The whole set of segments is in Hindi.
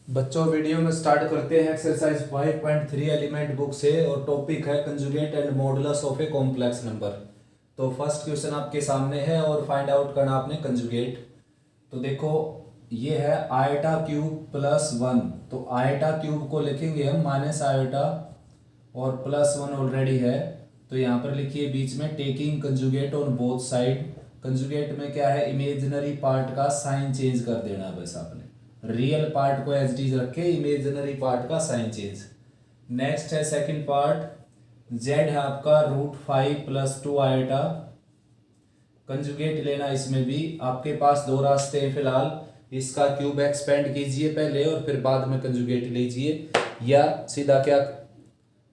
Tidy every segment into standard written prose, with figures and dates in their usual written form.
बच्चों वीडियो में स्टार्ट करते हैं एक्सरसाइज 5.3 एलिमेंट बुक से और टॉपिक है conjugate and modulus of a complex number. तो फर्स्ट क्वेश्चन आपके सामने है और फाइंड आउट करना आपने कंजुगेट। तो देखो ये है आयटा क्यूब प्लस वन। तो आयटा क्यूब को लिखेंगे हम माइनस आयोटा और प्लस वन ऑलरेडी है। तो यहाँ पर लिखिए बीच में taking conjugate on both side. Conjugate में क्या है, इमेजिनरी पार्ट का साइन चेंज कर देना है बस आपने। रियल पार्ट को एज इट इज रखे, इमेजिनरी पार्ट का साइन चेंज। नेक्स्ट है सेकंड पार्ट, जेड है आपका √5 + 2 आयोटा। कंजुगेट लेना इसमें भी आपके पास दो रास्ते हैं फिलहाल। इसका क्यूब एक्सपेंड कीजिए पहले और फिर बाद में कंजुगेट लीजिए, या सीधा क्या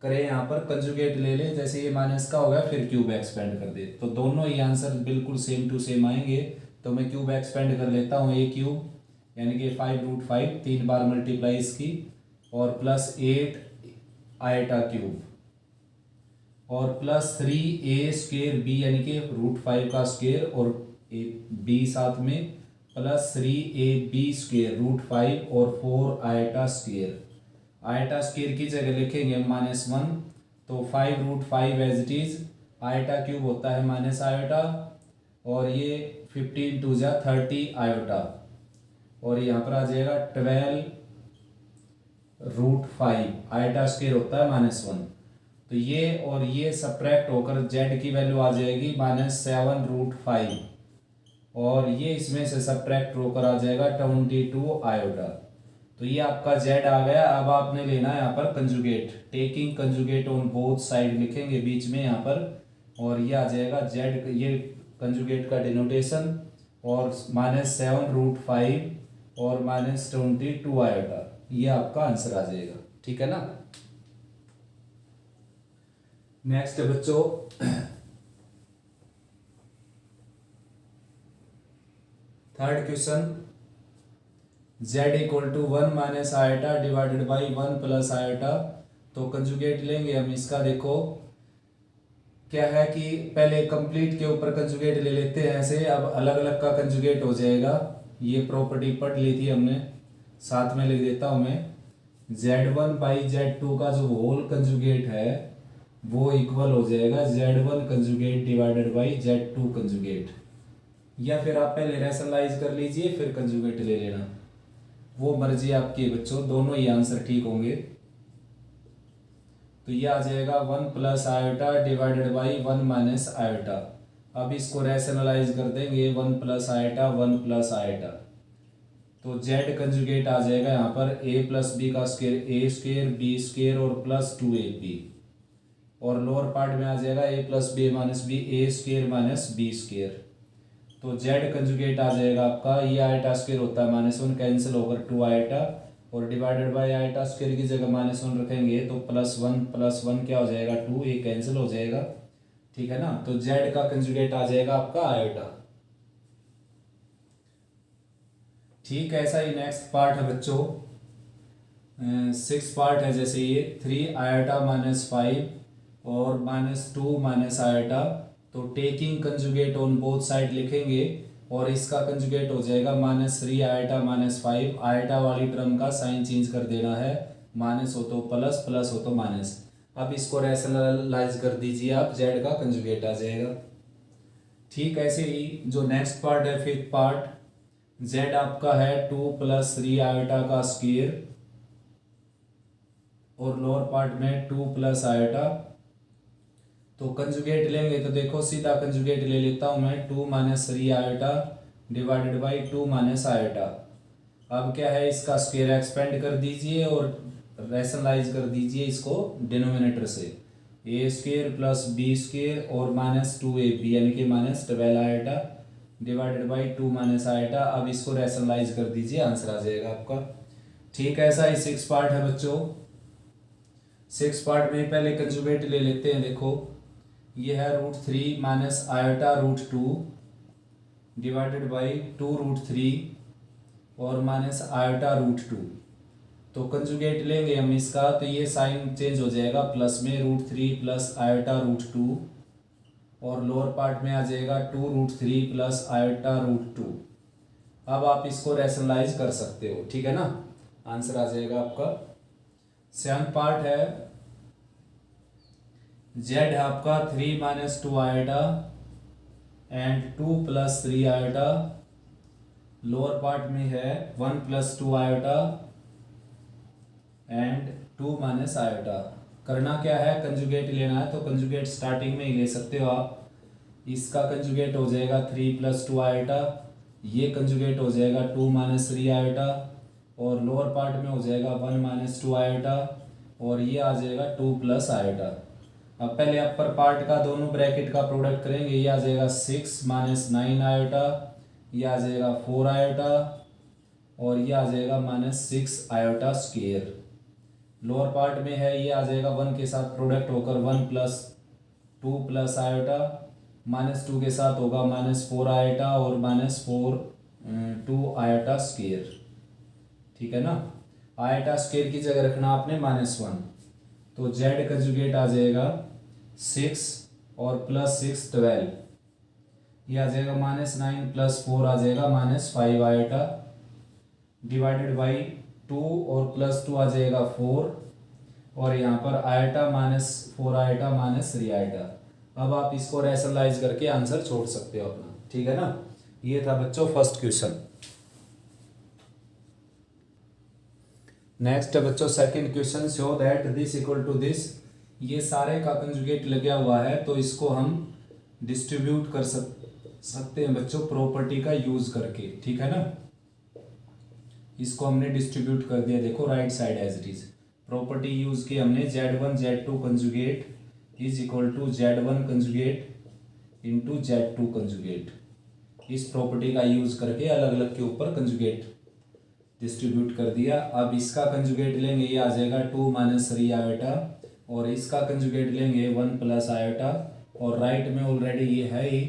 करें यहाँ पर कंजुगेट ले लें, जैसे ये माइनस का हो गया फिर क्यूब एक्सपेंड कर दे। तो दोनों ही आंसर बिल्कुल सेम टू सेम आएंगे। तो मैं क्यूब एक्सपेंड कर लेता हूँ, ए क्यूब यानी कि 5√5 3 बार मल्टीप्लाई इसकी, और +8 आयटा क्यूब और +3a² b यानी कि √5 का स्क्वेयर और b साथ में +3ab² √5 और 4 आयटा स्क्वेयर। आयटा स्क्वेयर की जगह लिखेंगे -1। तो 5√5 as it is, iota cube होता है माइनस आयोटा और ये 15 2 जा 30 आयोटा, और यहाँ पर आ जाएगा 12√5 आयटा स्क्वेयर होता है -1। तो ये और ये सब्ट्रैक्ट होकर जेड की वैल्यू आ जाएगी -7√5 और ये इसमें से सब्ट्रैक्ट होकर आ जाएगा 22 आयोटा। तो ये आपका जेड आ गया। अब आपने लेना है यहाँ पर conjugate, taking conjugate on both side लिखेंगे बीच में यहाँ पर, और ये आ जाएगा जेड, ये कंजुगेट का डिनोटेशन, और -7√5 और -22 आयोटा, ये आपका आंसर आ जाएगा। ठीक है ना। नेक्स्ट बच्चों third question, z = 1 - iota divided by 1 + iota. तो कंजुगेट लेंगे हम इसका। देखो क्या है कि पहले कंप्लीट के ऊपर कंजुगेट ले लेते हैं ऐसे, अब अलग अलग का कंजुगेट हो जाएगा। ये प्रॉपर्टी पढ़ ली थी हमने, साथ में लिख देता हूं मैं। Z1/Z2 का जो होल कंजुगेट है वो इक्वल हो जाएगा Z1 conjugate divided by Z2 conjugate, या फिर आप पहले रैशनलाइज कर लीजिए फिर कंजुगेट ले लेना, वो मर्जी आपकी बच्चों, दोनों ही आंसर ठीक होंगे। तो ये आ जाएगा 1 + आयोटा डिवाइडेड बाई 1 - आयोटा। अब इसको रैशनलाइज कर देंगे, 1 + आयोटा 1 + आयोटा। तो जेड कंजुगेट आ जाएगा यहाँ पर a + b का स्क्वायर a² b² और +2ab, और लोअर पार्ट में आ जाएगा a + b - b a² - b²। तो जेड कंजुगेट आ जाएगा आपका, ये आयटा स्क्वायर होता है -1 कैंसिल होकर 2 आयटा, और डिवाइडेड बाय आयटा स्क्वायर की जगह -1 रखेंगे तो +1 + 1 क्या हो जाएगा 2, ये कैंसिल हो जाएगा। ठीक है ना। तो जेड का कंजुगेट आ जाएगा आपका आयोटा। ठीक है, ऐसा ही नेक्स्ट पार्ट है बच्चों, 6 पार्ट है। जैसे ये 3 आयोटा -5 और -2 आयोटा। तो taking conjugate on both side लिखेंगे और इसका कंजुगेट हो जाएगा -3 आयोटा -5। आयोटा वाली टर्म का साइन चेंज कर देना है, माइनस हो तो प्लस, प्लस हो तो माइनस। अब इसको रैशनलाइज कर दीजिए आप, जेड का कंजुगेट आ जाएगा। ठीक ऐसे ही जो नेक्स्ट पार्ट है, फिफ्थ पार्ट, जेड आपका है 2 + 3 आयोटा का स्क्वायर और लोअर पार्ट में 2 + आयोटा। तो कंजुगेट लेंगे तो देखो सीधा कंजुगेट ले लेता हूं मैं, 2 - 3 आयोटा डिवाइडेड बाई 2 - आयोटा। अब क्या है, इसका स्क्वायर एक्सपेंड कर दीजिए और रैशनलाइज कर दीजिए इसको डिनोमिनेटर से, a² + b² और -2ab यानी कि -12 आयोटा डिवाइडेड बाई 2 - आयोटा। अब इसको रैशनलाइज कर दीजिए, आंसर आ जाएगा आपका। ठीक है, ऐसा ही 6 पार्ट है बच्चों। 6 पार्ट में पहले कंजुगेट ले लेते हैं। देखो ये है √3 - आयोटा √2 डिवाइडेड बाई 2√3 और आयोटा √2। तो कंजुगेट लेंगे हम इसका तो ये साइन चेंज हो जाएगा, प्लस में √3 + आयोटा √2 और लोअर पार्ट में आ जाएगा 2√3 + आयोटा √2। अब आप इसको रैशनलाइज कर सकते हो। ठीक है ना। आंसर आ जाएगा आपका। 7 पार्ट है, जेड है आपका 3 minus 2 iota and 2 plus 3 iota. Lower part में है 1 plus 2 iota and 2 minus iota. करना क्या है, कंजुगेट लेना है, तो कंजुगेट स्टार्टिंग में ही ले सकते हो आप। इसका कंजुगेट हो जाएगा 3 प्लस 2 आयोटा, ये कंजुगेट हो जाएगा 2 माइनस 3 आयोटा, और लोअर पार्ट में हो जाएगा 1 माइनस 2 आयोटा, और ये आ जाएगा 2 प्लस आयोटा। अब पहले अपर पार्ट का दोनों ब्रैकेट का प्रोडक्ट करेंगे, ये आ जाएगा 6 माइनस 9 आयोटा, ये आ जाएगा 4 आयोटा, और ये आ जाएगा minus 6 iota square. Lower part में है, ये आ जाएगा 1 के साथ प्रोडक्ट होकर 1 प्लस 2 प्लस आयोटा, माइनस 2 के साथ होगा माइनस 4 आयोटा, और माइनस 4 2 आयोटा स्क्वायर। ठीक है ना। आयोटा स्क्वायर की जगह रखना आपने -1, तो जेड कंजुगेट आ जाएगा 6 और प्लस 6 12, ये आ जाएगा -9 प्लस 4 आ जाएगा -5 आयोटा, डिवाइडेड बाई 2 और प्लस 2 आ जाएगा 4, और यहाँ पर आयोटा -4 आयोटा -3 आयोटा। अब आप इसको रैशनलाइज करके आंसर छोड़ सकते हो अपना। ठीक है ना। ये था बच्चों फर्स्ट क्वेश्चन। नेक्स्ट है बच्चों second question, show that this equal to this. ये सारे का कंजुगेट लगा हुआ है, तो इसको हम डिस्ट्रीब्यूट कर सकते हैं बच्चों प्रॉपर्टी का यूज करके। ठीक है ना। इसको हमने डिस्ट्रीब्यूट कर दिया, देखो right side as it is. Property use की हमने, Z1 Z2 conjugate is equal to Z1 conjugate into Z2 conjugate. इस प्रॉपर्टी का यूज करके अलग अलग के ऊपर कंजुगेट डिस्ट्रीब्यूट कर दिया। अब इसका कंजुगेट लेंगे, ये आ जाएगा 2 माइनस 3 आयोटा, और इसका कंजुगेट लेंगे 1 प्लस आयोटा, और राइट में ऑलरेडी ये है ही,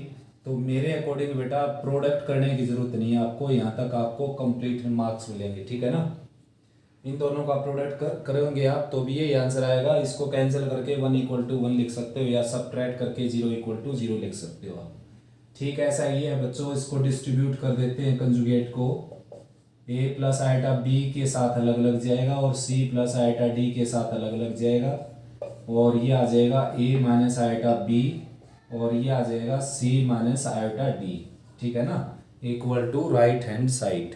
तो मेरे अकॉर्डिंग बेटा प्रोडक्ट करने की जरूरत नहीं है आपको, यहाँ तक आपको कंप्लीट मार्क्स मिलेंगे। ठीक है ना। इन दोनों का प्रोडक्ट करेंगे आप तो भी ये आंसर आएगा। इसको कैंसिल करके 1 इक्वल टू 1 लिख सकते हो, या सब्ट्रैक्ट करके 0 इक्वल टू 0 लिख सकते हो आप। ठीक है, ऐसा ही है बच्चों। इसको डिस्ट्रीब्यूट कर देते हैं कंजुगेट को, a प्लस आयोटा b के साथ अलग अलग जाएगा, और c प्लस आयोटा d के साथ अलग अलग जाएगा, और ये आ जाएगा a माइनस आयोटा b, और ये आ जाएगा c माइनस आयोटा d। ठीक है ना, equal to right hand side.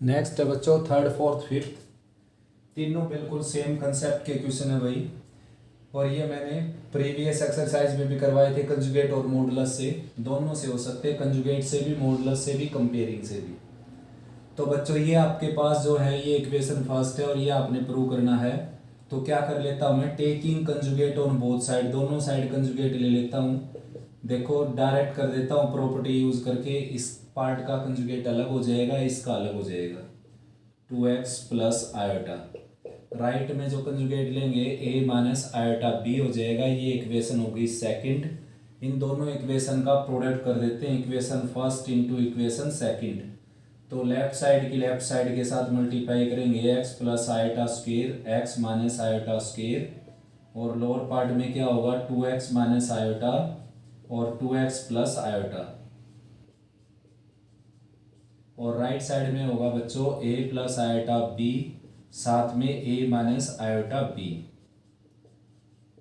Next है बच्चों थर्ड फोर्थ फिफ्थ, तीनों बिल्कुल सेम कंसेप्ट के क्वेश्चन है भाई, और ये मैंने प्रीवियस एक्सरसाइज में भी करवाए थे। कंजुगेट और मॉडुलस से, दोनों से हो सकते हैं, कंजुगेट से भी, मॉडुलस से भी, कंपेयरिंग से भी। तो बच्चों ये आपके पास जो है ये इक्वेशन फर्स्ट है, और ये आपने प्रूव करना है। तो क्या कर लेता हूँ मैं, taking conjugate on both side, दोनों साइड कंजुगेट ले लेता हूँ। देखो डायरेक्ट कर देता हूँ प्रॉपर्टी यूज करके, इस पार्ट का कंजुगेट अलग हो जाएगा, इसका अलग हो जाएगा, 2x प्लस आयोटा। राइट में जो कंजुगेट लेंगे a माइनस आयोटा b हो जाएगा, ये इक्वेशन होगी सेकंड। इन दोनों इक्वेशन का प्रोडक्ट कर देते हैं, equation first into equation second. तो लेफ्ट साइड की लेफ्ट साइड के साथ मल्टीप्लाई करेंगे, x plus iota square x minus iota square, और लोअर पार्ट में क्या होगा 2x माइनस आयोटा और 2x प्लस आयोटा, और राइट साइड में होगा बच्चों a प्लस आयोटा b साथ में a माइनस आयोटा b।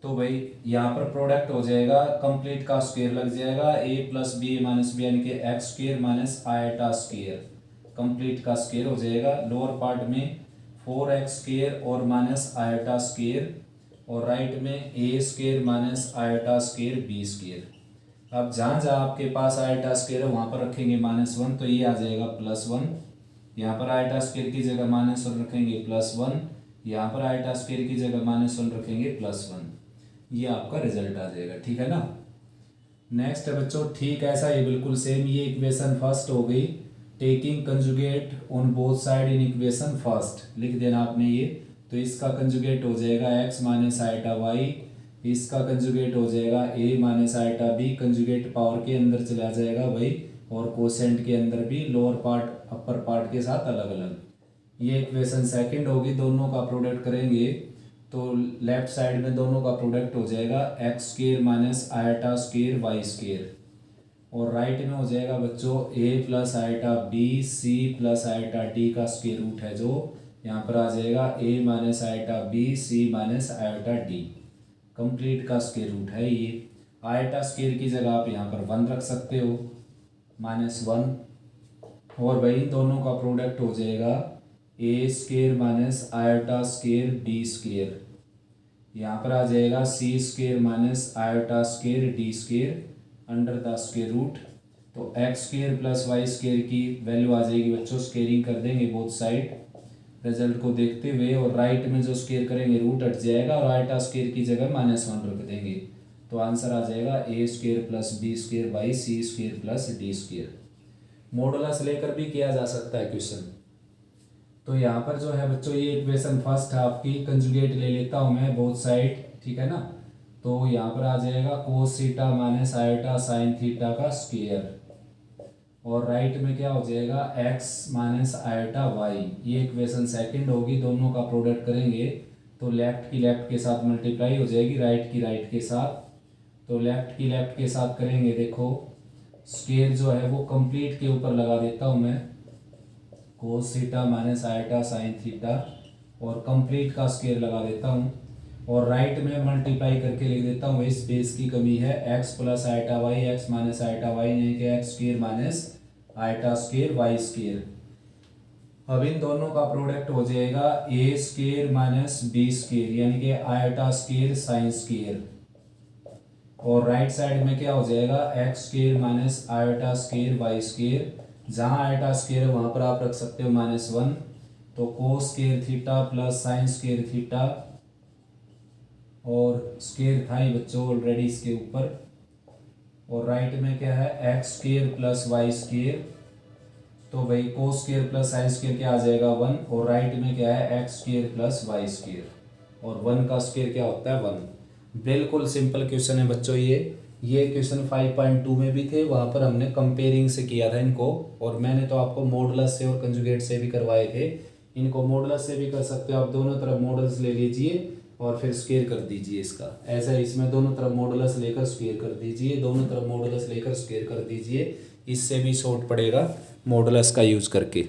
तो भाई यहाँ पर प्रोडक्ट हो जाएगा, कंप्लीट का स्क्वायर लग जाएगा, a plus B minus B यानी कि X square minus iota square, complete का स्क्वायर हो जाएगा। लोअर पार्ट में 4x स्क्वायर और माइनस आयोटा स्क्वायर, और राइट में a square minus iota square b square. अब जहाँ जहाँ आपके पास आयोटा स्क्वायर है वहाँ पर रखेंगे -1, तो ये आ जाएगा +1। यहाँ पर आयोटा स्क्वायर की जगह -1 रखेंगे +1, यहाँ पर आयोटा स्क्वायर की जगह -1 रखेंगे +1, ये आपका रिजल्ट आ जाएगा। ठीक है ना। नेक्स्ट है बच्चों ठीक ऐसा ही बिल्कुल सेम, ये इक्वेशन फर्स्ट हो गई, taking conjugate on both side in equation first लिख देना आपने ये। तो इसका कंजुगेट हो जाएगा x माइनस आयोटा y, इसका कंजुगेट हो जाएगा a minus iota b, conjugate power के अंदर चला जाएगा भाई, और कोसेंट के अंदर भी, लोअर पार्ट अपर पार्ट के साथ अलग अलग। ये इक्वेशन सेकंड होगी, दोनों का प्रोडक्ट करेंगे तो लेफ्ट साइड में दोनों का प्रोडक्ट हो जाएगा x square minus iota square y square, और राइट में हो जाएगा बच्चों a plus iota B C plus iota D का स्क्वायर रूट है जो यहाँ पर आ जाएगा a minus iota B C minus iota D complete का स्क्वायर रूट है ये। आयोटा स्क्वायर की जगह आप यहाँ पर 1 रख सकते हो -1 और भाई दोनों का प्रोडक्ट हो जाएगा a square minus iota square D square. यहाँ पर आ जाएगा C square minus iota square D square under the square root. तो X square plus Y square की वैल्यू आ जाएगी बच्चों, स्क्वेयरिंग कर देंगे बोथ साइड रिजल्ट को देखते हुए, और राइट में जो स्क्वायर करेंगे रूट हट जाएगा और आयोटा स्क्वायर की जगह -1 रख देंगे। तो आंसर आ जाएगा a square plus B square by C square plus D square. Modulus लेकर भी किया जा सकता है क्वेश्चन। तो यहाँ पर जो है बच्चों ये इक्वेशन फर्स्ट है आपकी, कंजुगेट ले लेता हूँ मैं बोथ साइड, ठीक है ना। तो यहाँ पर आ जाएगा cos theta minus iota sine theta का स्क्वायर, और राइट में क्या हो जाएगा x माइनस आयोटा वाई। ये इक्वेशन सेकंड होगी, दोनों का प्रोडक्ट करेंगे तो लेफ्ट की लेफ्ट के साथ मल्टीप्लाई हो जाएगी, राइट की राइट के साथ। तो लेफ्ट की लेफ्ट के साथ करेंगे, देखो स्क्वायर जो है वो कंप्लीट के ऊपर लगा देता हूँ मैं, cos theta minus iota sine theta, और कंप्लीट का स्क्वायर लगा देता हूँ, और राइट में मल्टीप्लाई करके लिख देता हूँ। इस बेस की कमी है x plus iota Y X minus iota Y, यानी कि X square minus iota square Y square. अब इन दोनों का प्रोडक्ट हो जाएगा a square minus B square, यानी कि आयोटा स्क्वायर साइन स्क्वायर, और राइट साइड में क्या हो जाएगा X square minus iota square Y square. जहाँ आयोटा स्क्वायर है वहाँ पर आप रख सकते हो -1, तो cos square theta plus sine square theta, और स्क्वायर था ही बच्चों ऑलरेडी इसके ऊपर, और राइट में क्या है X square plus Y square. तो भाई cos square plus sine square क्या आ जाएगा 1, और राइट में क्या है X square plus Y square, और 1 का स्क्वायर क्या होता है 1। बिल्कुल सिंपल क्वेश्चन है बच्चों ये क्वेश्चन 5.2 में भी थे, वहाँ पर हमने कंपेयरिंग से किया था इनको, और मैंने तो आपको मॉडुलस से और कंजुगेट से भी करवाए थे। इनको मॉडुलस से भी कर सकते हो आप, दोनों तरफ मॉडल्स ले लीजिए और फिर स्क्वायर कर दीजिए इसका। ऐसा इसमें दोनों तरफ मॉडुलस लेकर स्क्वायर कर दीजिए, दोनों तरफ मॉडुलस लेकर स्क्वायर कर दीजिए, इससे भी शॉर्ट पड़ेगा मॉडुलस का यूज करके।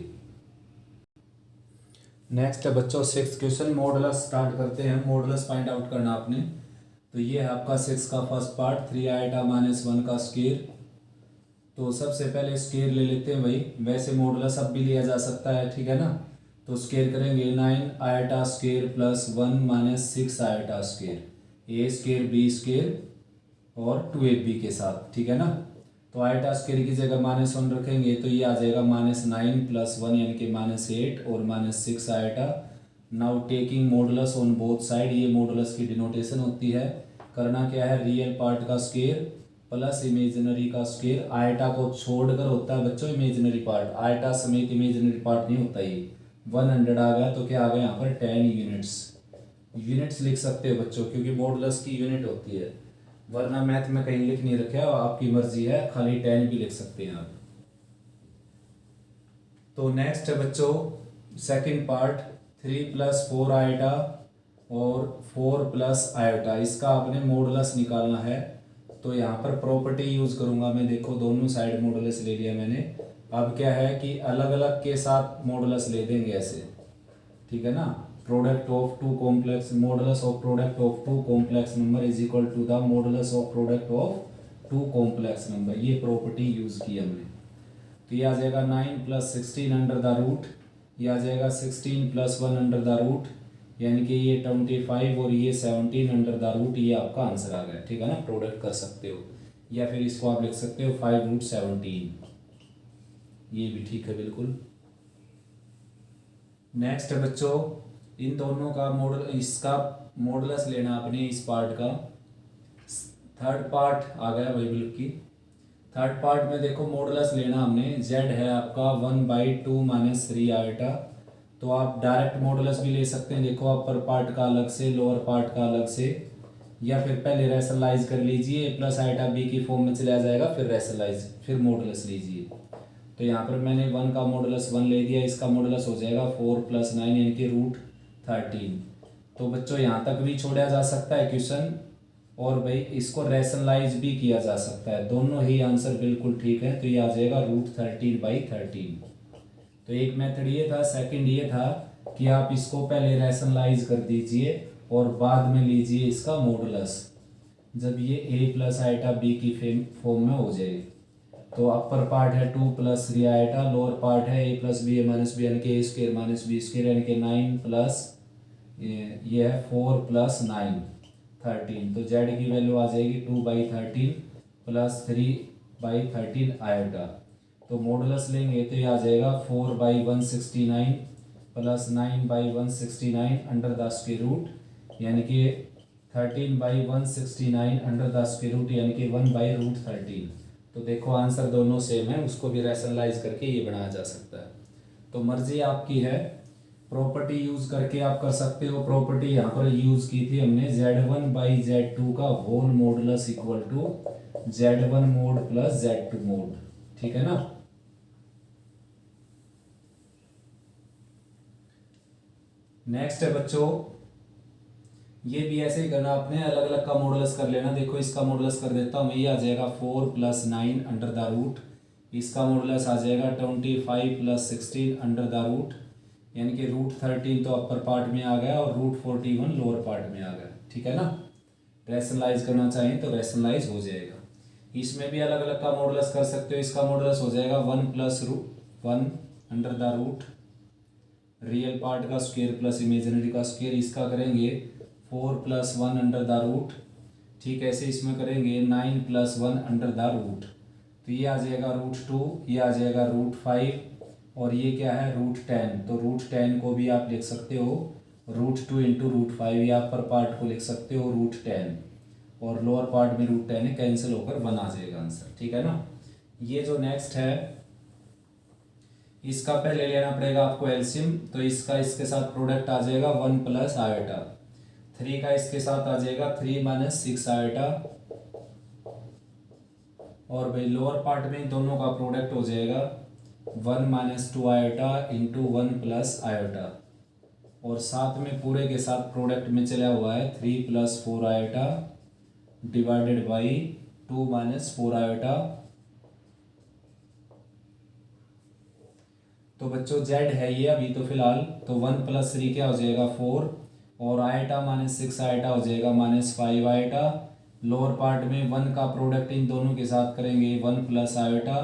नेक्स्ट है बच्चों 6th क्वेश्चन, मॉडुलस स्टार्ट करते हैं। मॉडुलस फाइंड आउट करना आपने, तो ये है आपका 6 का फर्स्ट पार्ट 3 आयोटा -1 का स्क्वायर। तो सबसे पहले स्क्वायर ले लेते हैं भाई, वैसे मॉडुलस अब भी लिया जा सकता है, ठीक है ना। तो स्क्वायर करेंगे 9 iota square plus 1 minus 6 iota square, A square B square और 2ab के साथ, ठीक है ना। तो आयोटा स्क्वायर की जगह -1 रखेंगे तो ये आ जाएगा -9 प्लस 1 यानी कि -8 और -6 iota. Now taking modulus on both side, ये मॉडुलस की डिनोटेशन होती है। करना क्या है, रियल पार्ट का स्क्वायर प्लस इमेजिनरी का स्क्वायर। आयोटा को छोड़कर होता है बच्चों इमेजिनरी पार्ट, आयोटा समेत इमेजिनरी पार्ट नहीं होता। ये 100 आ गया तो क्या आ गया यहाँ पर 10 यूनिट्स लिख सकते हो बच्चों, क्योंकि मॉडुलस की यूनिट होती है, वरना मैथ में कहीं लिख नहीं रखे, आपकी मर्जी है, खाली 10 भी लिख सकते हैं आप। तो नेक्स्ट है बच्चों सेकंड पार्ट 3 + 4 आयोटा और 4 + आयोटा, इसका आपने मॉडुलस निकालना है। तो यहाँ पर प्रॉपर्टी यूज करूंगा मैं, देखो दोनों साइड मॉडुलस ले लिया मैंने। अब क्या है कि अलग अलग के साथ मॉडुलस ले देंगे ऐसे, ठीक है ना। Product of two complex, modulus of product of two complex number is equal to the modulus of product of two complex number, ये प्रॉपर्टी यूज की हमने। तो ये आ जाएगा 9 + 16 अंडर द रूट, ये आ जाएगा 16 + 1 अंडर द रूट, यानी कि ये 25 और ये 17 अंडर द रूट, ये आपका आंसर आ गया, ठीक है ना। प्रोडक्ट कर सकते हो, या फिर इसको आप लिख सकते हो 5√17, ये भी ठीक है बिल्कुल। नेक्स्ट है बच्चों इन दोनों का मॉडल, इसका मॉडुलस लेना आपने इस पार्ट का। थर्ड पार्ट आ गया भाई बिल्कुल। थर्ड पार्ट में देखो मॉडुलस लेना हमने, z है आपका 1/2 - 3 आयोटा। तो आप डायरेक्ट मॉडुलस भी ले सकते हैं, देखो अपर पार्ट का अलग से, लोअर पार्ट का अलग से, या फिर पहले रैशनलाइज कर लीजिए, प्लस आयोटा b की फॉर्म में चला जाएगा, फिर रैशनलाइज, फिर मॉडुलस लीजिए। तो यहाँ पर मैंने 1 का मॉडुलस 1 ले दिया, इसका मॉडुलस हो जाएगा 4 + 9 यानी कि √13। तो बच्चों यहाँ तक भी छोड़ा जा सकता है क्वेश्चन, और भाई इसको रैशनलाइज भी किया जा सकता है, दोनों ही आंसर बिल्कुल ठीक है। तो ये आ जाएगा √13/13। तो एक मेथड ये था, सेकंड ये था कि आप इसको पहले रैशनलाइज कर दीजिए और बाद में लीजिए इसका मॉडुलस, जब ये a प्लस आइटा बी की फॉर्म में हो जाए। तो अपर पार्ट है 2 प्लस 3 आइटा, लोअर पार्ट है a plus B A minus B यानी कि a square minus B square यानी कि 9 प्लस ये है 4 प्लस 9 13। तो z की वैल्यू आ जाएगी 2/13 प्लस 3/13 आइटा। तो मॉडुलस लेंगे तो ये आ जाएगा 4/169 plus 9/169 under the square root यानी कि 13/169 अंडर द स्क्वायर रूट यानी कि 1/√13। तो देखो आंसर दोनों सेम है, उसको भी रैशनलाइज करके ये बनाया जा सकता है। तो मर्जी आपकी है, प्रॉपर्टी यूज करके आप कर सकते हो। प्रॉपर्टी यहाँ पर यूज की थी हमने Z1/Z2 का whole modulus equal to Z1 mod plus Z2 mod, ठीक है ना। नेक्स्ट है बच्चों, ये भी ऐसे ही करना आपने, अलग अलग का मॉडुलस कर लेना। देखो इसका मॉडुलस कर देता हूँ मैं, ये आ जाएगा 4 + 9 अंडर द रूट, इसका मॉडुलस आ जाएगा 25 + 16 अंडर द रूट यानी कि √13 तो अपर पार्ट में आ गया और √41 लोअर पार्ट में आ गया, ठीक है ना। रैशनलाइज करना चाहें तो रैशनलाइज हो जाएगा। इसमें भी अलग अलग का मॉडुलस कर सकते हो। इसका मॉडुलस हो जाएगा 1 + √1 under the root, real part का स्क्वायर प्लस इमेजिनरी का स्क्वायर, इसका करेंगे 4 + 1 अंडर द रूट, ठीक है। ऐसे इसमें करेंगे 9 + 1 अंडर द रूट, तो ये आ जाएगा √2, ये आ जाएगा √5 और ये क्या है √10। तो √10 को भी आप लिख सकते हो √2 × √5, या अपर पार्ट को लिख सकते हो √10 और लोअर पार्ट में √10 है, कैंसिल होकर 1 आ जाएगा आंसर, ठीक है ना। ये जो नेक्स्ट है इसका पहले लेना पड़ेगा आपको एलसीएम, तो इसका इसके साथ प्रोडक्ट आ जाएगा 1 + आयोटा, 3 का इसके साथ आ जाएगा 3 - 6 आयोटा, और भाई लोअर पार्ट में दोनों का प्रोडक्ट हो जाएगा 1 - 2 आयोटा इंटू 1 + आयोटा, और साथ में पूरे के साथ प्रोडक्ट में चला हुआ है 3 + 4 आयोटा डिवाइडेड बाई 2 - 4 आयोटा। तो बच्चों z है ये अभी तो फिलहाल, तो 1 + 3 क्या हो जाएगा 4 और आयोटा -6 आयोटा हो जाएगा -5 आयोटा। लोअर पार्ट में 1 का प्रोडक्ट इन दोनों के साथ करेंगे 1 + आयोटा,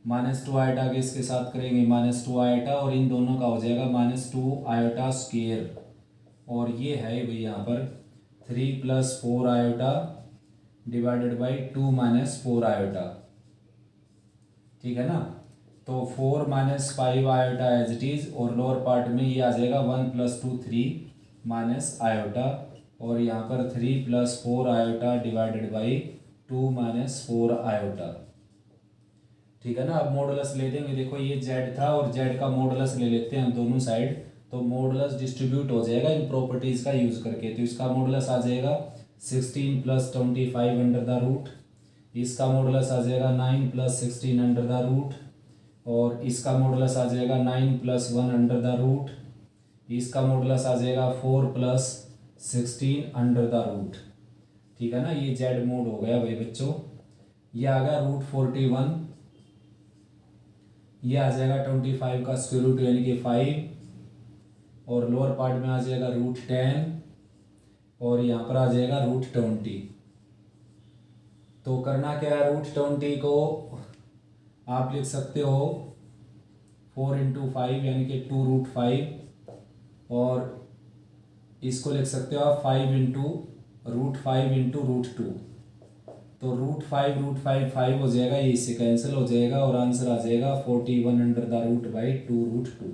-2 आयोटा के इसके साथ करेंगे -2 आयोटा, और इन दोनों का हो जाएगा -2 आयोटा स्क्वायर, और ये है भाई यहाँ पर 3 + 4 आयोटा डिवाइडेड बाई 2 - 4 आयोटा, ठीक है ना। तो 4 - 5 आयोटा एज इट इज, और लोअर पार्ट में ये आ जाएगा 1 + 2 3 - आयोटा, और यहाँ पर 3 + 4 आयोटा डिवाइडेड बाई 2 - 4 आयोटा, ठीक है ना। अब मॉडुलस ले लेंगे, देखो ये z था और z का मॉडुलस ले लेते हैं हम दोनों साइड, तो मॉडुलस डिस्ट्रीब्यूट हो जाएगा इन प्रॉपर्टीज का यूज करके। तो इसका मॉडुलस आ जाएगा 16 + 25 अंडर द रूट, इसका मॉडुलस आ जाएगा 9 + 16 अंडर द रूट, और इसका मॉडुलस आ जाएगा 9 + 1 अंडर द रूट, इसका मॉडुलस आ जाएगा 4 + 16 अंडर द रूट, ठीक है ना। ये z मोड हो गया भाई बच्चों। ये आ गया √41, ये आ जाएगा 25 का स्क्वायर रूट यानी कि 5, और लोअर पार्ट में आ जाएगा √10, और यहाँ पर आ जाएगा √20। तो करना क्या है, √20 को आप लिख सकते हो 4 × 5 यानी कि 2√5, और इसको लिख सकते हो आप 5 × √5 × √2, तो √5 5 हो जाएगा, ये इससे कैंसिल हो जाएगा और आंसर आ जाएगा 41 अंडर द रूट बाई 2√2।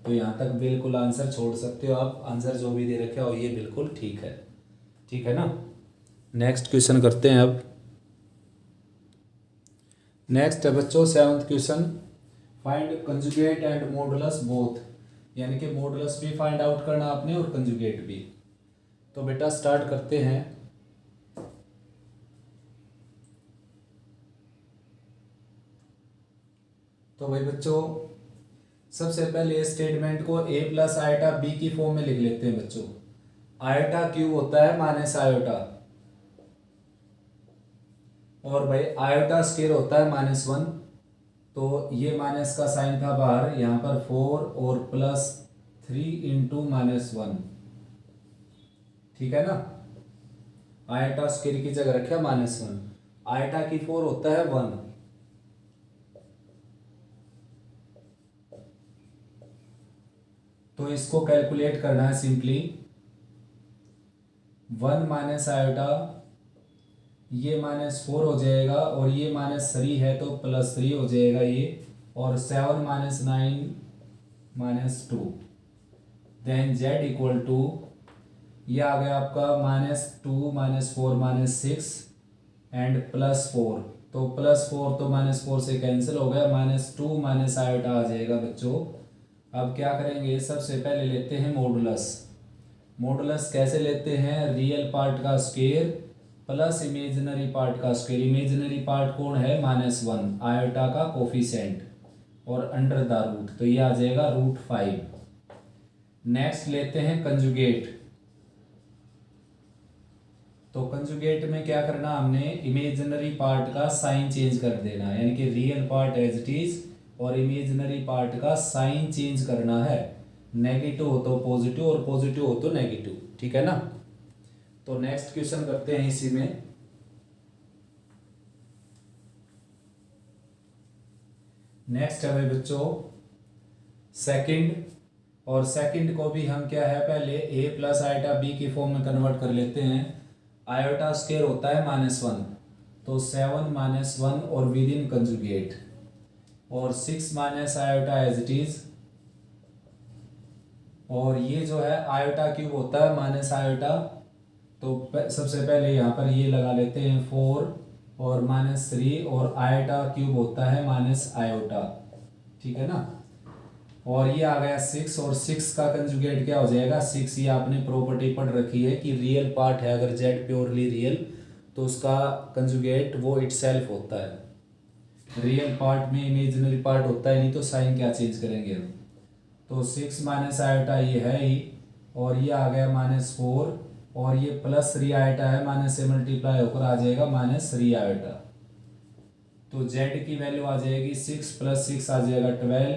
तो यहाँ तक बिल्कुल आंसर छोड़ सकते हो आप, आंसर जो भी दे रखे हो ये बिल्कुल ठीक है ना। नेक्स्ट क्वेश्चन करते हैं अब। नेक्स्ट है बच्चों 7th question, find conjugate and modulus both, यानी कि मॉडुलस भी फाइंड आउट करना आपने और कंजुगेट भी। तो बेटा स्टार्ट करते हैं। तो भाई बच्चों सबसे पहले स्टेटमेंट को a + आयोटा b की फॉर्म में लिख लेते हैं बच्चों। आयोटा क्यूब होता है -आयोटा, और भाई आयोटा स्क्वायर होता है -1, तो ये माइनस का साइन था बाहर, यहाँ पर 4 और +3 इंटू -1, ठीक है ना। आयोटा स्क्वायर की जगह रखा -1, आयोटा की 4 होता है 1, तो इसको कैलकुलेट करना है सिंपली। 1 माइनस आयोटा, ये -4 हो जाएगा, और ये -3 है तो +3 हो जाएगा ये, और 7 - 9 - 2, देन z इक्वल टू, ये आ गया आपका -2 -4 -6 एंड +4, तो +4 तो -4 से कैंसिल हो गया, -2 माइनस आयोटा आ जाएगा बच्चों। अब क्या करेंगे, सबसे पहले लेते हैं मॉडुलस। मॉडुलस कैसे लेते हैं, रियल पार्ट का स्क्वायर प्लस इमेजिनरी पार्ट का स्क्वायर। इमेजिनरी पार्ट कौन है, -1, आयोटा का कोफिशिएंट, और अंडर द रूट, तो ये आ जाएगा √5। नेक्स्ट लेते हैं कंजुगेट। तो कंजुगेट में क्या करना, हमने इमेजिनरी पार्ट का साइन चेंज कर देना, यानी कि real part as it is और इमेजिनरी पार्ट का साइन चेंज करना है। नेगेटिव हो तो पॉजिटिव और पॉजिटिव हो तो नेगेटिव, ठीक है ना। तो नेक्स्ट क्वेश्चन करते हैं इसी में। नेक्स्ट है भाई बच्चों सेकंड, और सेकंड को भी हम क्या है, पहले a प्लस आयोटा b की फॉर्म में कन्वर्ट कर लेते हैं। आयोटा स्क्वायर होता है -1, तो 7 -1 और विद इन कंजुगेट, और 6 minus iota as it is, और ये जो है आयोटा क्यूब होता है माइनस आयोटा, तो सबसे पहले यहाँ पर ये लगा लेते हैं 4 और -3, और आयोटा क्यूब होता है माइनस आयोटा, ठीक है ना। और ये आ गया 6, और 6 का कंजुगेट क्या हो जाएगा, 6, ये आपने प्रॉपर्टी पढ़ रखी है कि रियल पार्ट है, अगर जेड प्योरली रियल तो उसका कंजुगेट वो इटसेल्फ होता है। रियल पार्ट में इमेजिनरी पार्ट होता है नहीं, तो साइन क्या चेंज करेंगे हम। तो 6 माइनस आयोटा ये है ही, और ये आ गया -4, और ये +3 आयोटा है, माइनस से मल्टीप्लाई होकर आ जाएगा -3 आयोटा। तो z की वैल्यू आ जाएगी 6 + 6 आ जाएगा 12,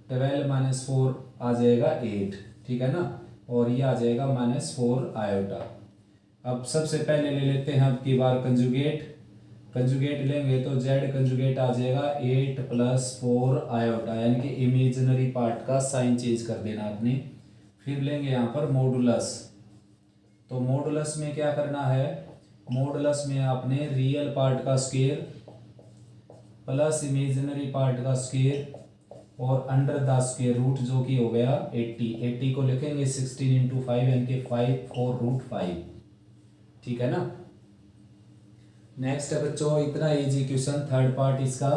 12 - 4 आ जाएगा 8, ठीक है ना, और ये आ जाएगा -4 आयोटा। अब सबसे पहले ले लेते हैं अब की बार कंजुगेट। कंजुगेट लेंगे तो z कंजुगेट आ जाएगा 8 + 4 आयोटा, यानी कि इमेजिनरी पार्ट का साइन चेंज कर देना आपने। फिर लेंगे यहाँ पर मॉडुलस। तो मॉडुलस में क्या करना है, मॉडुलस में आपने रियल पार्ट का स्क्वायर प्लस इमेजिनरी पार्ट का स्क्वायर और अंडर द स्क्वायर रूट, जो कि हो गया 80। 80 को लिखेंगे 16 × 5, यानी कि 5 4 √5, ठीक है ना। नेक्स्ट है बच्चों इतना इजी क्वेश्चन, थर्ड पार्ट इसका।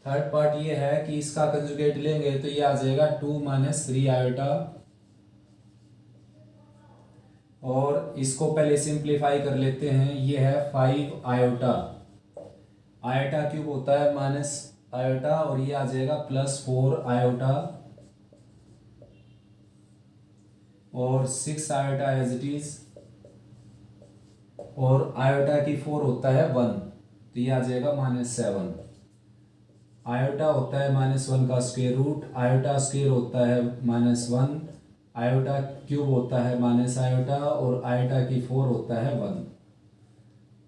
थर्ड पार्ट ये है कि इसका कंजुगेट लेंगे तो ये आ जाएगा 2 - 3 आयोटा, और इसको पहले सिंप्लीफाई कर लेते हैं। ये है 5 आयोटा, आयोटा क्यूब होता है माइनस आयोटा, और ये आ जाएगा +4 आयोटा, और 6 आयोटा एज इट इज, और आयोटा की 4 होता है 1, तो ये आ जाएगा -7। आयोटा होता है -1 का स्क्वायर रूट, आयोटा स्क्वायर होता है -1, आयोटा क्यूब होता है माइनस आयोटा, और आयोटा की 4 होता है 1,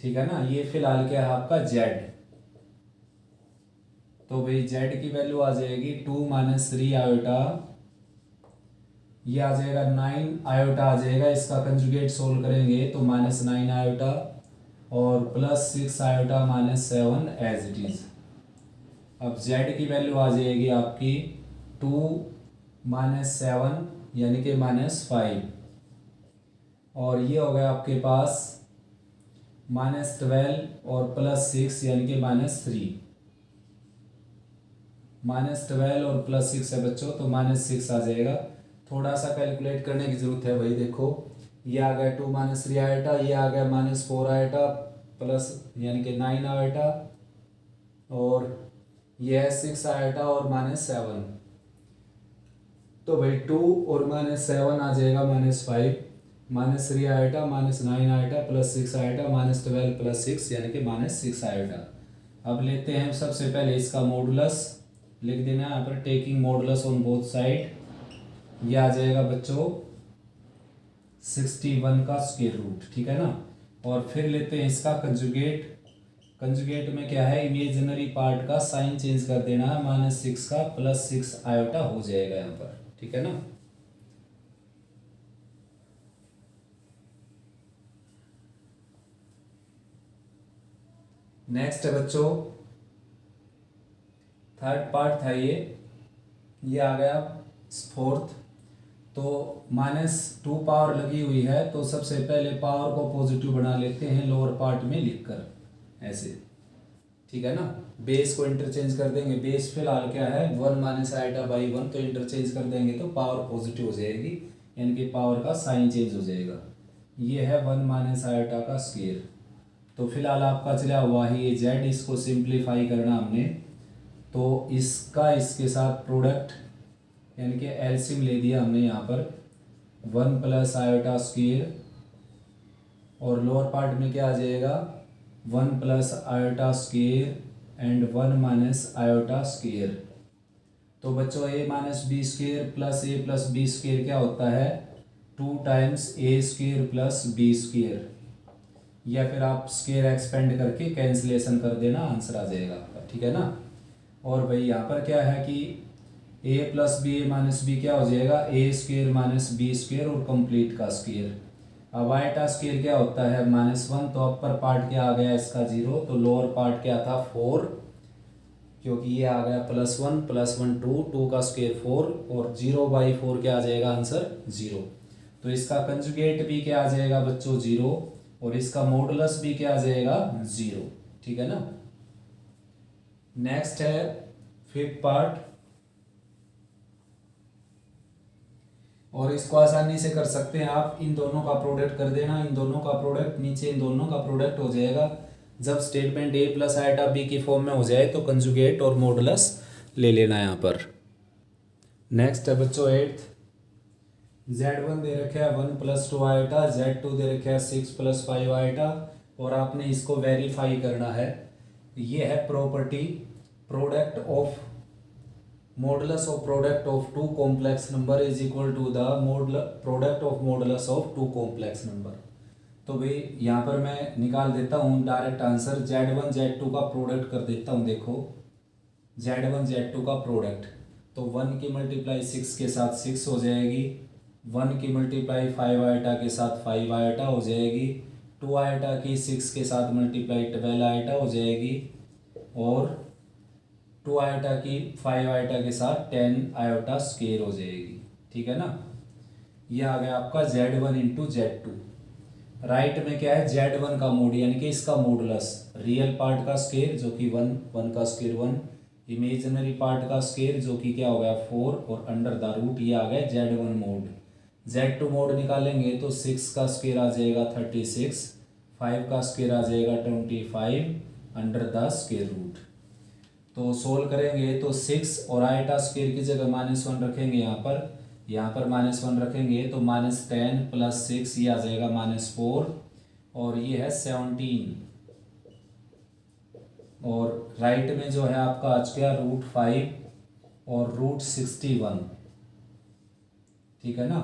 ठीक है ना। ये फिलहाल क्या है आपका z। तो भाई z की वैल्यू आ जाएगी 2 - 3 आयोटा, ये आ जाएगा 9 आयोटा आ जाएगा, इसका कंजुगेट सोल्व करेंगे तो -9 आयोटा, और +6 आयोटा -7 एज इट इज। अब z की वैल्यू आ जाएगी आपकी 2 - 7 यानी कि -5, और ये हो गया आपके पास -12 और +6 यानी कि -3। -12 और +6 है बच्चों, तो -6 आ जाएगा। थोड़ा सा कैलकुलेट करने की जरूरत है भाई। देखो ये आ गया 2 - 3 आयोटा, ये आ गया -4 आयोटा प्लस यानी कि 9 आयोटा, और ये है 6 आयोटा और -7। तो भाई 2 और -7 आ जाएगा -5, -3 iota, -9 iota plus 6 iota, -12 plus 6 यानी कि -6 आयोटा। अब लेते हैं सबसे पहले इसका मॉडुलस, लिख देना यहाँ पर taking modulus on both side. ये आ जाएगा बच्चों 61 का स्क्वायर रूट, ठीक है ना। और फिर लेते हैं इसका कंजुगेट। कंजुगेट में क्या है, इमेजिनरी पार्ट का साइन चेंज कर देना है, -6 का +6 आयोटा हो जाएगा यहाँ पर, ठीक है ना। नेक्स्ट है बच्चों थर्ड पार्ट था ये आ गया फोर्थ। तो -2 पावर लगी हुई है, तो सबसे पहले पावर को पॉजिटिव बना लेते हैं लोअर पार्ट में लिखकर ऐसे, ठीक है ना। बेस को इंटरचेंज कर देंगे, बेस फिलहाल क्या है 1 - आयोटा/1, तो इंटरचेंज कर देंगे तो पावर पॉजिटिव हो जाएगी, यानी कि पावर का साइन चेंज हो जाएगा। ये है 1 - आयोटा का स्क्वायर। तो फिलहाल आपका चला हुआ है ये जेड, इसको सिंप्लीफाई करना हमने, तो इसका इसके साथ प्रोडक्ट यानी कि एलसीएम ले दिया हमने यहाँ पर 1 + आयोटा स्क्वायर, और लोअर पार्ट में क्या आ जाएगा 1 + iota square and 1 - iota square. तो बच्चों a - b square plus a + b square क्या होता है 2 times a square plus b square, या फिर आप स्क्वायर एक्सपेंड करके कैंसिलेशन कर देना, आंसर आ जाएगा आपका, ठीक है ना। और भाई यहाँ पर क्या है कि a + b a - b क्या हो जाएगा a स्क्वायर - b स्क्वायर और कंप्लीट का स्क्वायर। अब आयोटा स्क्वायर क्या होता है -1, तो अपर पार्ट क्या आ गया इसका 0, तो लोअर पार्ट क्या था 4, क्योंकि ये आ गया +1 + 1 2, 2 का स्क्वायर 4, और 0/4 क्या आ जाएगा आंसर 0। तो इसका कंजुगेट भी क्या आ जाएगा बच्चों 0, और इसका मॉडुलस भी क्या आ जाएगा 0, ठीक है ना। नेक्स्ट है फिफ्थ पार्ट, और इसको आसानी से कर सकते हैं आप, इन दोनों का प्रोडक्ट कर देना, इन दोनों का प्रोडक्ट नीचे इन दोनों का प्रोडक्ट हो जाएगा। जब स्टेटमेंट a + आयोटा b की फॉर्म में हो जाए तो कंजुगेट और मॉडुलस ले लेना यहाँ पर। नेक्स्ट है बच्चों एट्थ, z1 दे रखे है 1 + 2 आयोटा, z2 दे रखे है 6 + 5 आयोटा, और आपने इसको वेरीफाई करना है। ये है property product of modulus of product of 2 complex number is equal to the product of modulus of 2 complex number. तो भाई यहाँ पर मैं निकाल देता हूँ डायरेक्ट आंसर, z1 z2 का प्रोडक्ट कर देता हूँ। देखो z1 z2 का प्रोडक्ट, तो 1 की मल्टीप्लाई 6 के साथ 6 हो जाएगी, 1 की मल्टीप्लाई 5 आयोटा के साथ 5 आयोटा हो जाएगी, 2 आयोटा की 6 के साथ मल्टीप्लाई 12 आयोटा हो जाएगी, और 2 आयोटा की 5 आयोटा के साथ 10 आयोटा स्क्वायर हो जाएगी, ठीक है ना। ये आ गया आपका z1 × z2। राइट में क्या है z1 का मोड यानी कि इसका मॉडुलस, रियल पार्ट का स्क्वायर जो कि 1, 1 का स्क्वायर 1, इमेजिनरी पार्ट का स्क्वायर जो कि क्या हो गया 4, और अंडर द रूट ये आ गया z1 मोड। z2 मोड निकालेंगे तो 6 का स्क्वायर आ जाएगा 36, 5 का स्क्वायर आ जाएगा 25 अंडर द स्क्वायर रूट। तो सोल्व करेंगे तो 6 और आयोटा स्क्वायर की जगह -1 रखेंगे, यहाँ पर -1 रखेंगे तो -10 + 6 ये आ जाएगा -4, और ये है 17, और राइट में जो है आपका आज क्या √5 और √61, ठीक है ना।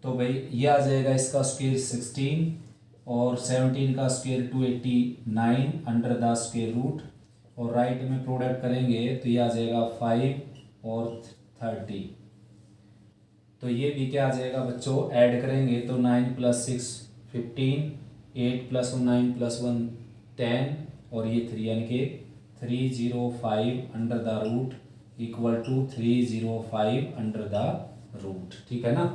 तो भाई ये आ जाएगा इसका स्क्वायर 16, और 17 का square 289 under the square root, और राइट में प्रोडक्ट करेंगे तो ये आ जाएगा 5 और 30। तो ये भी क्या आ जाएगा बच्चों, ऐड करेंगे तो 9 + 6 15, 8 + 9 + 1 10, और ये 3 यानी कि 305 under the root equal to 305 under the root, ठीक है ना।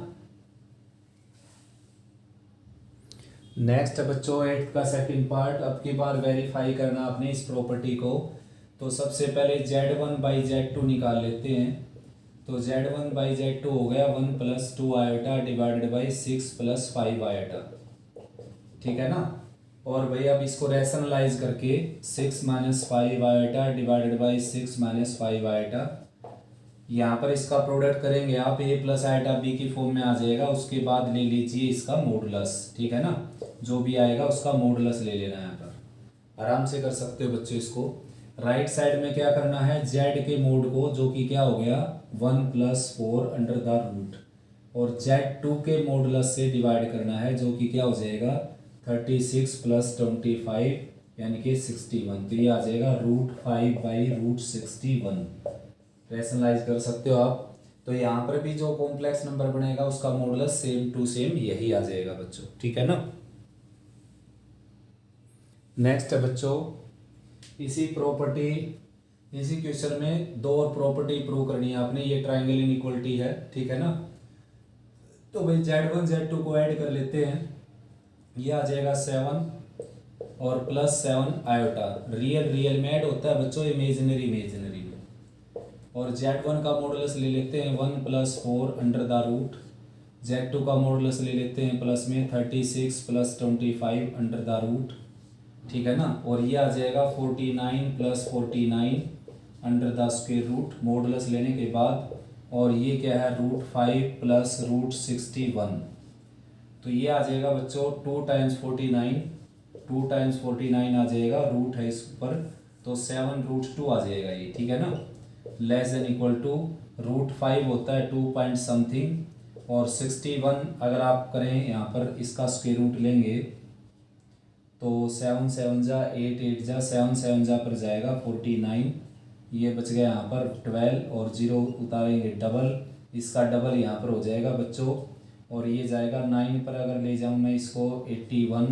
नेक्स्ट है बच्चों एट्थ का सेकंड पार्ट। अब की बार वेरीफाई करना आपने इस प्रॉपर्टी को, तो सबसे पहले z1/z2 निकाल लेते हैं। तो z1/z2 हो गया 1 + 2 आयोटा डिवाइडेड बाई 6 + 5 आयोटा, ठीक है ना। और भाई अब इसको रैशनलाइज करके 6 - 5 आयोटा डिवाइडेड बाई 6 - 5 आयोटा, यहाँ पर इसका प्रोडक्ट करेंगे आप, ए प्लस आइटा बी की फॉर्म में आ जाएगा। उसके बाद ले लीजिए इसका मॉडुलस, ठीक है ना, जो भी आएगा उसका मॉडुलस ले लेना है। यहाँ पर आराम से कर सकते हो बच्चों इसको। राइट साइड में क्या करना है, जेड के मोड को, जो कि क्या हो गया 1+4 अंडर द रूट, और Z2 के मॉडुलस से डिवाइड करना है, जो कि क्या हो जाएगा 36 + 25 यानी कि 61। तो ये आ जाएगा √5/√61। रैशनलाइज कर सकते हो आप। तो यहाँ पर भी जो कॉम्प्लेक्स नंबर बनेगा उसका मॉडुलस सेम टू सेम यही आ जाएगा बच्चों, ठीक है ना। नेक्स्ट है बच्चों, इसी क्वेश्चन में दो और प्रॉपर्टी प्रूव करनी है आपने। ये ट्राइंगल इनइक्वालिटी है, ठीक है ना। तो भाई Z1 Z2 को ऐड कर लेते हैं। ये आ जाएगा 7 और +7 आयोटा। रियल में ऐड होता है बच्चों, इमेजिनरी में। और Z1 का मॉडुलस ले लेते हैं 1+4 अंडर द रूट। Z2 का मॉडुलस ले लेते हैं प्लस में 36 + 25 अंडर द रूट, ठीक है ना। और ये आ जाएगा 49 + 49 under the square root, modulus लेने के बाद। और ये क्या है √5 + √61। तो ये आ जाएगा बच्चों 2 × 49, 2 × 49 आ जाएगा, रूट है इस पर, तो 7√2 आ जाएगा ये, ठीक है ना। लेस देन इक्वल टू √5 होता है 2 पॉइंट समथिंग, और 61 अगर आप करें यहाँ पर इसका स्क्वायर रूट लेंगे तो 7 7 जा 8 8 जा 7 7 जा पर जाएगा 49। ये बच गया यहाँ पर 12, और 0 उतारेंगे डबल, इसका डबल यहाँ पर हो जाएगा बच्चों। और ये जाएगा 9 पर अगर ले जाऊँ मैं इसको 81,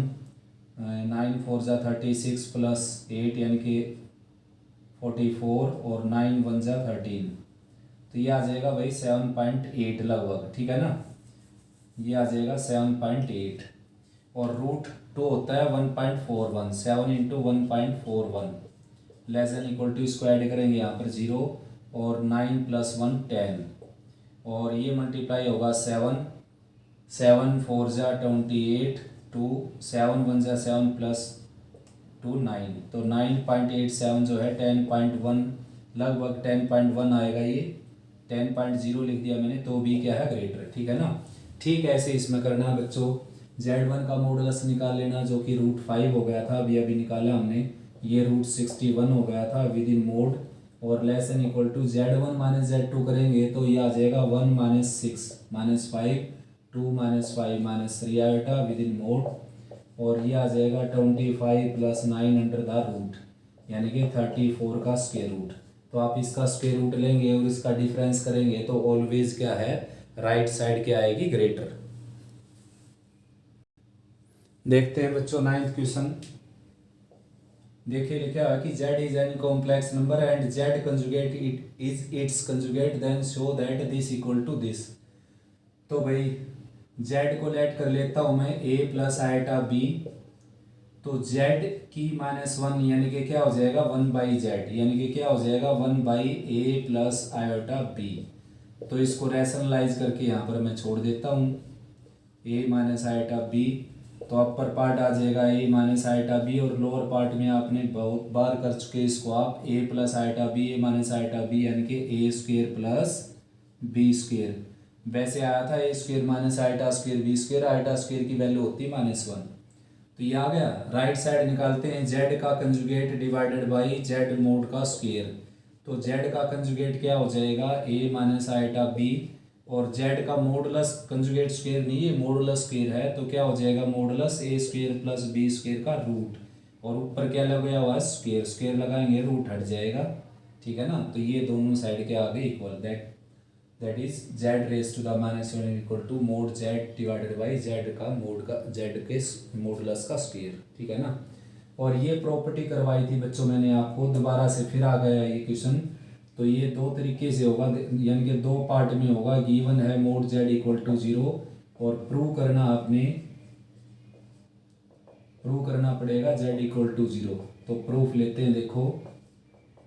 9 4 जा 36 + 8 यानी कि 44, और 9 1 जा 13। तो ये आ जाएगा भाई 7.8 लगभग, ठीक है ना। ये आ जाएगा 7.8, और √2 होता है 1.41, 7 × 1.41 लेस देन इक्वल टू, इसको ऐड करेंगे यहाँ पर 0, और 9 + 1 10, और ये मल्टीप्लाई होगा 7 7 4 जा 28, 2 7 1 जा 7 + 2 9, तो 9.87 जो है 10.1 लगभग 10.1 आएगा। ये 10.0 लिख दिया मैंने, तो भी क्या है ग्रेटर, ठीक है ना। ठीक है, ऐसे इसमें करना है बच्चों। Z1 का मॉडुलस निकाल लेना, जो कि √5 हो गया था, अभी निकाला हमने। ये √61 हो गया था विद इन मोड, और less than equal to Z1 - Z2 करेंगे तो ये आ जाएगा 1 - 6 - 5 2 - 5 - 3 आयोटा विद इन मोड, और ये आ जाएगा 25 + 9 अंडर द रूट, यानी कि 34 का स्क्वायर रूट। तो आप इसका स्क्वायर रूट लेंगे और इसका डिफरेंस करेंगे तो ऑलवेज क्या है, राइट साइड क्या आएगी, ग्रेटर। देखते हैं बच्चों 9th क्वेश्चन। देखिए लिखा है कि Z is an complex number and Z conjugate it is its conjugate, then show that this equal to this. तो भाई Z को लेट कर लेता हूँ मैं A + आयोटा B, तो Z की -1 यानी कि क्या हो जाएगा 1/Z, यानी कि क्या हो जाएगा 1/A + आयोटा B। तो इसको रैशनलाइज करके यहाँ पर मैं छोड़ देता हूँ A - आयोटा B, तो अपर पार्ट आ जाएगा A - आयोटा B, और लोअर पार्ट में आपने बहुत बार कर चुके इसको आप, A + iota B, A - iota B यानी कि A² + B²। वैसे आया था A² - iota square B², iota square की वैल्यू होती है -1। तो ये आ गया। राइट साइड निकालते हैं, Z का conjugate divided by Z mode का स्क्वायर। तो Z का कंजुगेट क्या हो जाएगा A - आयोटा B, और Z का मॉडुलस कंजुगेट स्क्वायर नहीं, ये मॉडुलस स्क्वायर है, तो क्या हो जाएगा मॉडुलस A² + B² का रूट, और ऊपर क्या लगाया हुआ है स्क्वायर, स्क्वायर लगाएंगे रूट हट जाएगा, ठीक है ना। तो ये दोनों साइड के आगे equal, that is Z⁻⁻1 equal to mod Z divided by Z के मॉडुलस का स्क्वायर, ठीक है ना। और ये प्रॉपर्टी करवाई थी बच्चों मैंने आपको, दोबारा से फिर आ गया ये क्वेश्चन। तो ये दो तरीके से होगा, यानी कि दो पार्ट में होगा। गिवन है mod Z इक्वल टू 0, और प्रूव करना पड़ेगा Z इक्वल टू 0। तो प्रूफ लेते हैं, देखो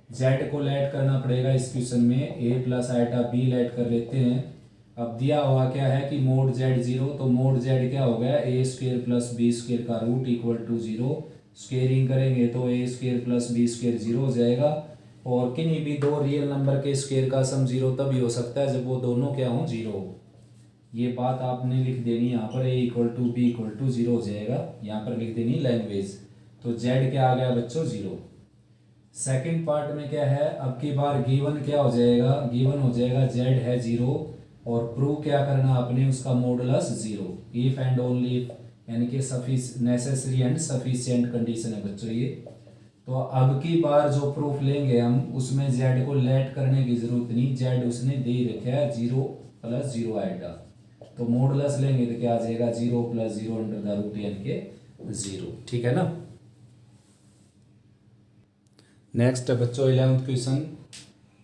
Z को लेट करना पड़ेगा इस क्वेश्चन में, A + आयोटा B लेट कर लेते हैं। अब दिया हुआ क्या है कि mod Z 0, तो mod Z क्या हो गया A² + B² का रूट इक्वल टू 0। स्क्वेयरिंग करेंगे तो A² + B² 0 हो जाएगा, और किन्हीं भी दो रियल नंबर के स्क्वायर का सम जीरो तभी हो सकता है जब वो दोनों क्या हों, जीरो हो। ये बात आपने लिख देनी यहाँ पर, a equal to b equal to zero हो जाएगा, यहाँ पर लिख देनी लैंग्वेज। तो z क्या आ गया बच्चों, जीरो। सेकंड पार्ट में क्या है, अब की बार गिवन क्या हो जाएगा, गिवन हो जाएगा z है जीरो, और प्रूव क्या करना आपने, उसका modulus zero. If and only if, यानी कि नेसेसरी एंड सफिशिएंट कंडीशन है बच्चों ये। तो अब की बार जो प्रूफ लेंगे हम, उसमें z को लेट करने की जरूरत नहीं, z उसने दे ही रखा है, जीरो प्लस जीरो आएगा। तो मॉडुलस लेंगे तो क्या आ जाएगा, zero plus zero under the root n के जीरो, ठीक है ना। नेक्स्ट है बच्चों 11th question,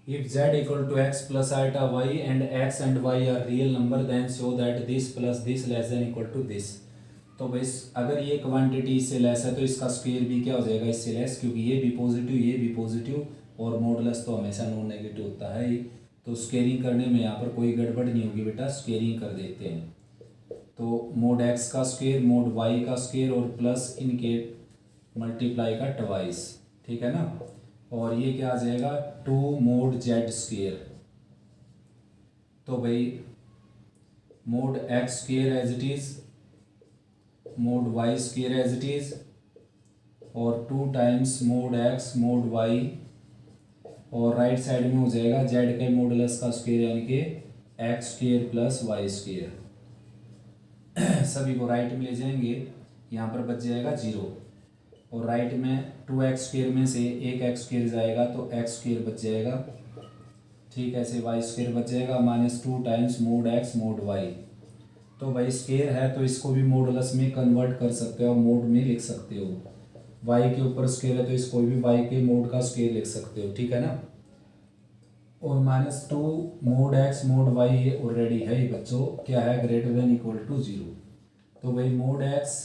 if z equal to x plus iota y and x and y are real number then show that this plus this less than equal to this. तो बस अगर ये क्वांटिटी इससे लेस है तो इसका स्क्वायर भी क्या हो जाएगा, इससे लेस, क्योंकि ये भी पॉजिटिव ये भी पॉजिटिव, और मॉडुलस तो हमेशा नॉन नेगेटिव होता है ही। तो स्क्वेयरिंग करने में यहाँ पर कोई गड़बड़ नहीं होगी बेटा, स्क्वेयरिंग कर देते हैं। तो मोड x का स्क्वायर, मोड y का स्क्वायर, और प्लस इनके मल्टीप्लाई का ट्वाइस, ठीक है ना। और ये क्या आ जाएगा, टू मोड z स्क्वायर। तो भाई mod x square as it is, mod y square as it is, और two times mod x mod y, और राइट साइड में हो जाएगा z के मॉडुलस का स्क्वायर, यानी कि x square plus y square. सभी को राइट में ले जाएंगे, यहाँ पर बच जाएगा जीरो, और राइट में टू एक्स स्क्वायर में से एक एक्स स्क्वायर जाएगा तो एक्स स्क्वायर बच जाएगा, ठीक है। ऐसे वाई स्क्वायर बच जाएगा minus two times mod x mod y. तो भाई स्क्वायर है तो इसको भी मॉडुलस में कन्वर्ट कर सकते हो, मोड में लिख सकते हो। वाई के ऊपर स्क्वायर है तो इसको भी वाई के मोड का स्क्वायर लिख सकते हो, ठीक है ना। और minus two mod x mod y ये ऑलरेडी है ही बच्चों, क्या है, greater than equal to zero. तो भाई मोड एक्स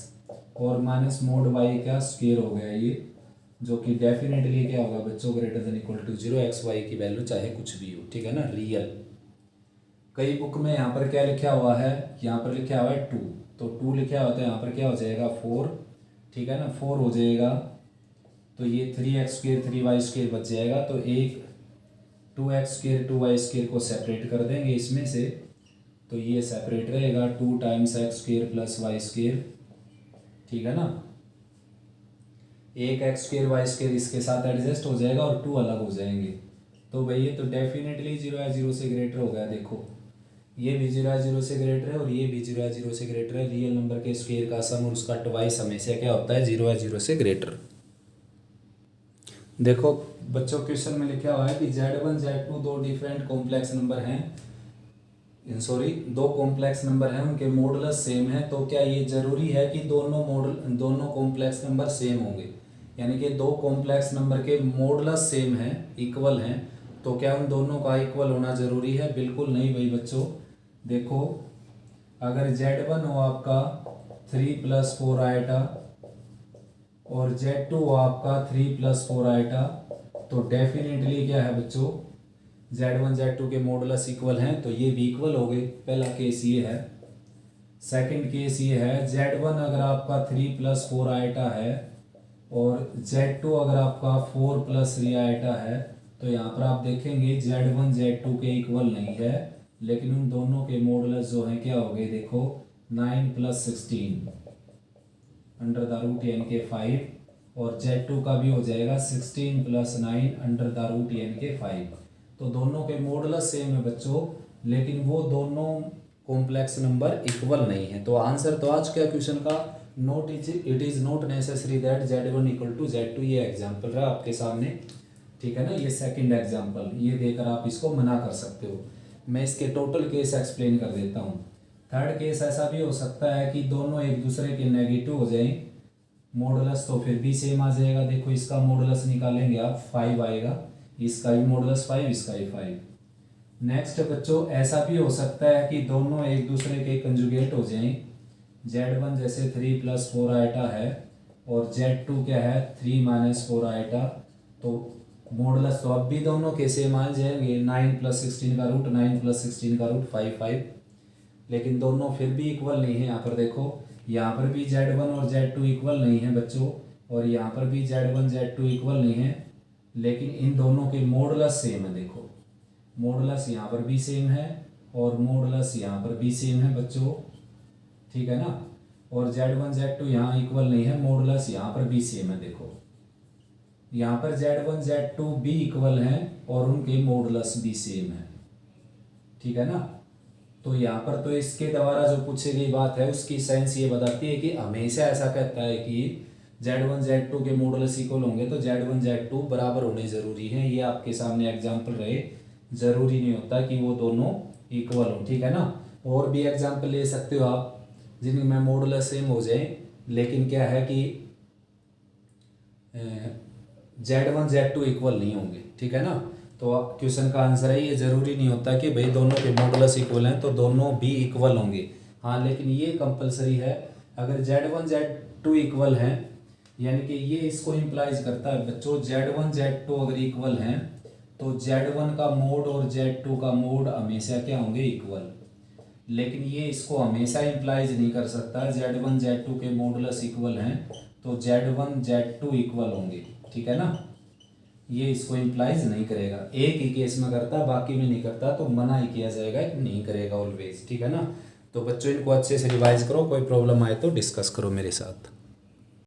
और माइनस मोड वाई का स्क्वायर हो गया ये, जो कि डेफिनेटली क्या होगा बच्चों, greater than equal to zero. X y की वैल्यू चाहे कुछ भी हो, ठीक है ना, रियल। कई बुक में यहाँ पर क्या लिखा हुआ है, यहाँ पर लिखा हुआ है टू, तो टू लिखा हुआ है, यहाँ पर क्या हो जाएगा, फोर, ठीक है ना, फोर हो जाएगा। तो ये three x square three y square बच जाएगा, तो एक two x square two y square को सेपरेट कर देंगे इसमें से, तो ये सेपरेट रहेगा, two times x square plus Y square, ठीक है ना। एक एक्स स्क्वायर वाई स्क्वायर इसके साथ एडजस्ट हो जाएगा और टू अलग हो जाएंगे। तो भाई ये तो डेफिनेटली जीरो है, जीरो से ग्रेटर हो गया। देखो ये भी जीरो है, जीरो से ग्रेटर है, और ये भी जीरो है, जीरो से ग्रेटर है। रियल नंबर के स्क्वायर का सम और उसका ट्वाइस हमेशा क्या होता है, जीरो है, जीरो से ग्रेटर। देखो बच्चों क्वेश्चन में लिखा हुआ है कि Z1 Z2 दो डिफरेंट कॉम्प्लेक्स नंबर हैं, सॉरी दो कॉम्प्लेक्स नंबर हैं, उनके मॉडुलस सेम है। तो क्या ये जरूरी है कि दोनों कॉम्प्लेक्स नंबर सेम होंगे, यानी कि दो कॉम्प्लेक्स नंबर के मॉडुलस सेम हैं, इक्वल हैं, तो क्या उन दोनों का इक्वल होना जरूरी है? बिल्कुल नहीं भाई बच्चों। देखो अगर Z1 हो आपका 3 + 4 आइटा और Z2 हो आपका 3 + 4 आइटा, तो डेफिनेटली क्या है बच्चों, Z1 Z2 के मॉडुलस इक्वल हैं, तो ये भी इक्वल हो गए। पहला केस ये है। सेकंड केस ये है, Z1 अगर आपका 3 + 4 आइटा है और Z2 अगर आपका 4 + 3 आइटा है, तो यहाँ पर आप देखेंगे Z1 Z2 के इक्वल नहीं है, लेकिन उन दोनों के मॉडुलस जो हैं क्या हो गए, देखो 9 + 16 अंडर द रूट n के 5, और Z2 का भी हो जाएगा 16 + 9 अंडर द रूट n के 5। तो दोनों के मॉडुलस सेम है बच्चों, लेकिन वो दोनों कॉम्प्लेक्स नंबर इक्वल नहीं है। तो आंसर तो आज के क्वेश्चन का it is not necessary that Z1 = Z2। ये एग्जाम्पल रहा आपके सामने, ठीक है ना। ये सेकंड एग्जाम्पल, ये देकर आप इसको मना कर सकते हो। मैं इसके टोटल केस एक्सप्लेन कर देता हूँ। थर्ड केस ऐसा भी हो सकता है कि दोनों एक दूसरे के नेगेटिव हो जाएं, मॉडुलस तो फिर भी सेम आ जाएगा। देखो इसका मॉडुलस निकालेंगे आप 5 आएगा, इसका भी मॉडुलस 5, इसका भी 5। नेक्स्ट बच्चों ऐसा भी हो सकता है कि दोनों एक दूसरे के कंजुगेट हो जाएं। Z1 जैसे 3 + 4 आइटा है और Z2 क्या है 3 - 4 आइटा, तो मॉडुलस तो अब भी दोनों के सेम आ जाएंगे। 9 + 16 का रूट 9 + 16 का रूट 5 5, लेकिन दोनों फिर भी इक्वल नहीं है। यहाँ पर देखो, यहाँ पर भी Z1 और Z2 इक्वल नहीं है बच्चों, और यहाँ पर भी Z1 Z2 इक्वल नहीं है। लेकिन इन दोनों के मॉडुलस सेम है। देखो मॉडुलस यहाँ पर भी सेम है और मॉडुलस यहाँ पर भी सेम है बच्चों, ठीक है ना। और Z1 Z2 यहाँ इक्वल नहीं है, मॉडुलस यहाँ पर भी सेम है। देखो यहाँ पर Z1 Z2 भी इक्वल हैं और उनके मॉडुलस भी सेम है, ठीक है ना। तो यहाँ पर तो इसके द्वारा जो पूछी गई बात है उसकी साइंस ये बताती है कि हमेशा ऐसा कहता है कि Z1 Z2 के मॉडुलस इक्वल होंगे तो Z1 Z2 बराबर होने ज़रूरी है। ये आपके सामने एग्जाम्पल रहे, ज़रूरी नहीं होता कि वो दोनों इक्वल हों, ठीक है ना। और भी एग्जाम्पल ले सकते हो आप जिनमें मॉडुलस सेम हो जाए, लेकिन क्या है कि Z1 Z2 इक्वल नहीं होंगे, ठीक है ना। तो क्वेश्चन का आंसर है ये ज़रूरी नहीं होता कि भाई दोनों के मॉडुलस इक्वल हैं तो दोनों भी इक्वल होंगे। हाँ लेकिन ये कंपलसरी है, अगर Z1 Z2 इक्वल हैं यानी कि ये इसको इम्प्लाइज करता है बच्चों, Z1 Z2 अगर इक्वल हैं तो Z1 का मोड और Z2 का मोड हमेशा क्या होंगे, इक्वल। लेकिन ये इसको हमेशा इम्प्लाइज नहीं कर सकता, Z1 Z2 के मॉडुलस इक्वल हैं तो Z1 Z2 इक्वल होंगे, ठीक है ना। ये इसको इम्प्लाइज नहीं करेगा, एक ही केस में करता बाकी में नहीं करता, तो मना ही किया जाएगा कि नहीं करेगा ऑलवेज, ठीक है ना। तो बच्चों इनको अच्छे से रिवाइज करो, कोई प्रॉब्लम आए तो डिस्कस करो मेरे साथ।